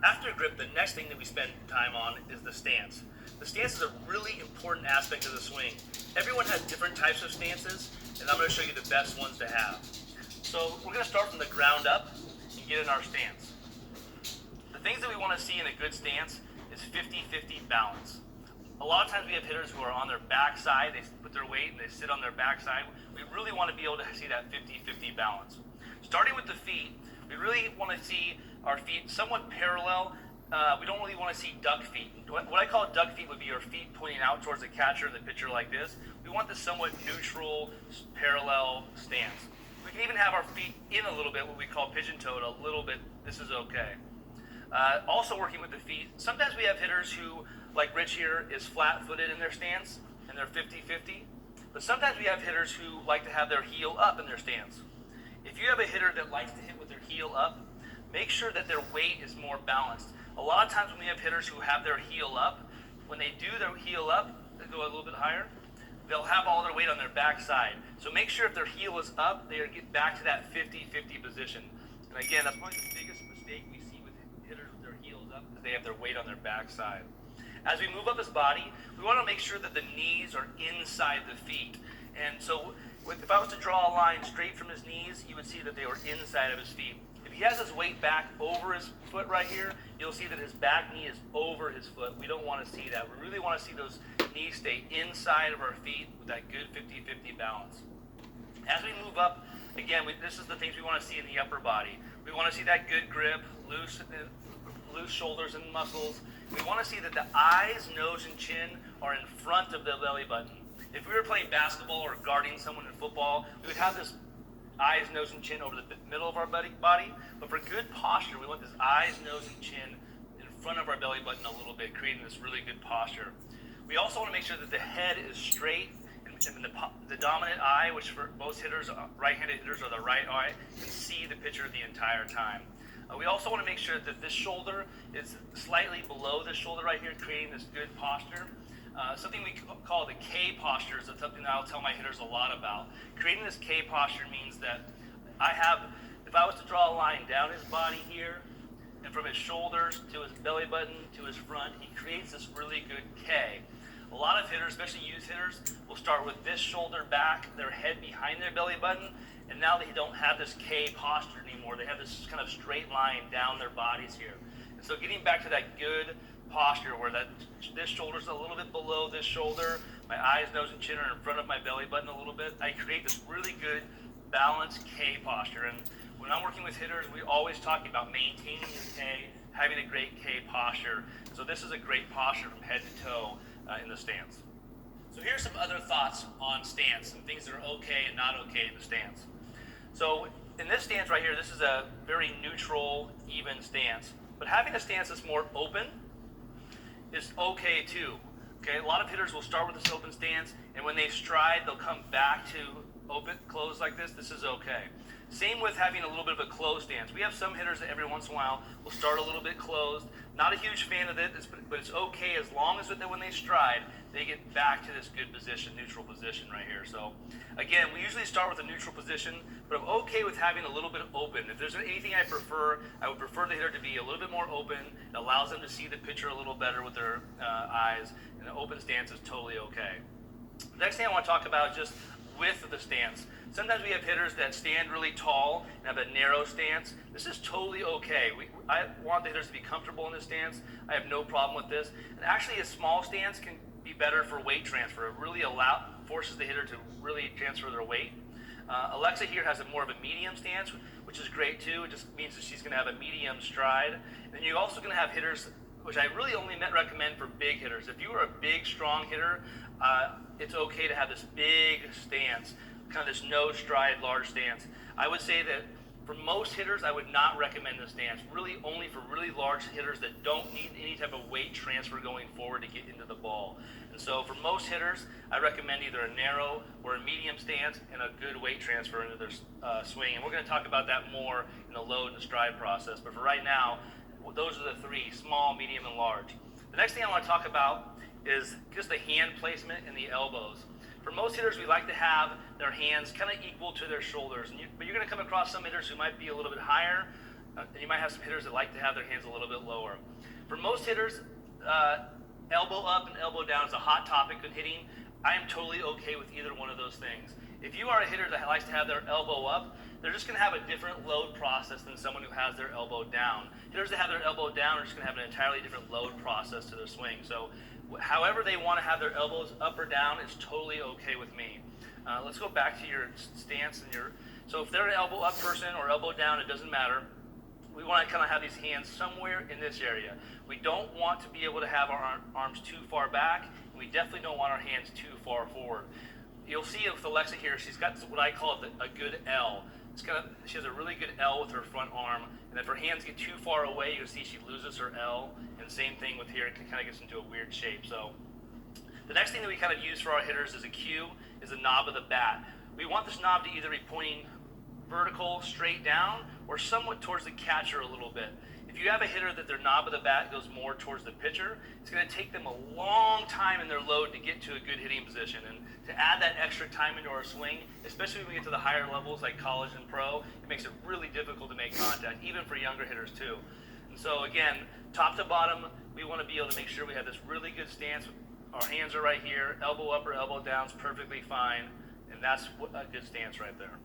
After grip, the next thing that we spend time on is the stance. The stance is a really important aspect of the swing. Everyone has different types of stances, and I'm going to show you the best ones to have. So we're going to start from the ground up and get in our stance. The things that we want to see in a good stance is 50-50 balance. A lot of times we have hitters who are on their backside, they put their weight and they sit on their backside. We really want to be able to see that 50-50 balance. Starting with the feet, we really want to see our feet somewhat parallel. We don't really want to see duck feet. What I call duck feet would be your feet pointing out towards the catcher in the pitcher like this. We want the somewhat neutral, parallel stance. We can even have our feet in a little bit, what we call pigeon-toed, a little bit. This is okay. Also working with the feet, sometimes we have hitters who, like Rich here, is flat-footed in their stance, and they're 50-50. But sometimes we have hitters who like to have their heel up in their stance. If you have a hitter that likes to hit with their heel up, make sure that their weight is more balanced. A lot of times when we have hitters who have their heel up, when they do their heel up, they go a little bit higher, they'll have all their weight on their backside. So make sure if their heel is up, they get back to that 50-50 position. And again, that's probably the biggest mistake we see with hitters with their heels up, is they have their weight on their backside. As we move up his body, we want to make sure that the knees are inside the feet. And so if I was to draw a line straight from his knees, you would see that they were inside of his feet. If he has his weight back over his foot right here, you'll see that his back knee is over his foot. We don't want to see that. We really want to see those knees stay inside of our feet with that good 50-50 balance. As we move up, again, this is the things we want to see in the upper body. We want to see that good grip, loose shoulders and muscles. We want to see that the eyes, nose, and chin are in front of the belly button. If we were playing basketball or guarding someone in football, we would have this eyes, nose, and chin over the middle of our body. But for good posture, we want this eyes, nose, and chin in front of our belly button a little bit, creating this really good posture. We also want to make sure that the head is straight, and the dominant eye, which for most hitters, right-handed hitters, are the right eye, can see the pitcher the entire time. We also want to make sure that this shoulder is slightly below this shoulder right here, creating this good posture. Something we call the K posture is something that I'll tell my hitters a lot about. Creating this K posture means that if I was to draw a line down his body here, and from his shoulders to his belly button to his front, he creates this really good K. A lot of hitters, especially youth hitters, will start with this shoulder back, their head behind their belly button, and now they don't have this K posture anymore. They have this kind of straight line down their bodies here. And so getting back to that good posture where this shoulder's a little bit below this shoulder, my eyes, nose, and chin are in front of my belly button a little bit, I create this really good balanced K posture. And when I'm working with hitters, we always talk about maintaining the K, having a great K posture. So this is a great posture from head to toe in the stance. So here's some other thoughts on stance and things that are okay and not okay in the stance. So in this stance right here, this is a very neutral, even stance. But having a stance that's more open is okay too. Okay, a lot of hitters will start with this open stance, and when they stride, they'll come back to open, closed like this. This is okay. Same with having a little bit of a closed stance. We have some hitters that every once in a while will start a little bit closed. Not a huge fan of it, but it's okay as long as when they stride, they get back to this good position, neutral position right here. So again, we usually start with a neutral position, but I'm okay with having a little bit open. If there's anything I would prefer the hitter to be a little bit more open. It allows them to see the pitcher a little better with their eyes, and an open stance is totally okay. The next thing I want to talk about is just width of the stance. Sometimes we have hitters that stand really tall and have a narrow stance. This is totally okay. I want the hitters to be comfortable in this stance. I have no problem with this. And actually, a small stance can be better for weight transfer. It really forces the hitter to really transfer their weight. Alexa here has more of a medium stance, which is great too. It just means that she's going to have a medium stride. And then you're also going to have hitters, which I really only recommend for big hitters. If you are a big, strong hitter, it's okay to have this big stance, kind of this no stride, large stance. I would say that for most hitters, I would not recommend this stance. Really only for really large hitters that don't need any type of weight transfer going forward to get into the ball. And so for most hitters, I recommend either a narrow or a medium stance and a good weight transfer into their swing. And we're going to talk about that more in the load and stride process. But for right now, those are the three: small, medium, and large. The next thing I want to talk about is just the hand placement and the elbows. For most hitters, we like to have their hands kind of equal to their shoulders. But you're going to come across some hitters who might be a little bit higher And you might have some hitters that like to have their hands a little bit lower. For most hitters, elbow up and elbow down is a hot topic in hitting. I am totally okay with either one of those things. If you are a hitter that likes to have their elbow up, they're just going to have a different load process than someone who has their elbow down. Hitters that have their elbow down are just going to have an entirely different load process to their swing. So however they want to have their elbows up or down is totally okay with me. Let's go back to your stance and so if they're an elbow up person or elbow down, it doesn't matter. We want to kind of have these hands somewhere in this area. We don't want to be able to have our arms too far back, and we definitely don't want our hands too far forward. You'll see with Alexa here, she's got what I call a good L. She has a really good L with her front arm, and if her hands get too far away, you'll see she loses her L, and same thing with here, it kind of gets into a weird shape. So the next thing that we kind of use for our hitters as a cue is the knob of the bat. We want this knob to either be pointing vertical, straight down, or somewhat towards the catcher a little bit. If you have a hitter that their knob of the bat goes more towards the pitcher, it's going to take them a long time in their load to get to a good hitting position. And to add that extra time into our swing, especially when we get to the higher levels like college and pro, it makes it really difficult to make contact, even for younger hitters too. And so again, top to bottom, we want to be able to make sure we have this really good stance. Our hands are right here, elbow up or elbow down is perfectly fine, and that's a good stance right there.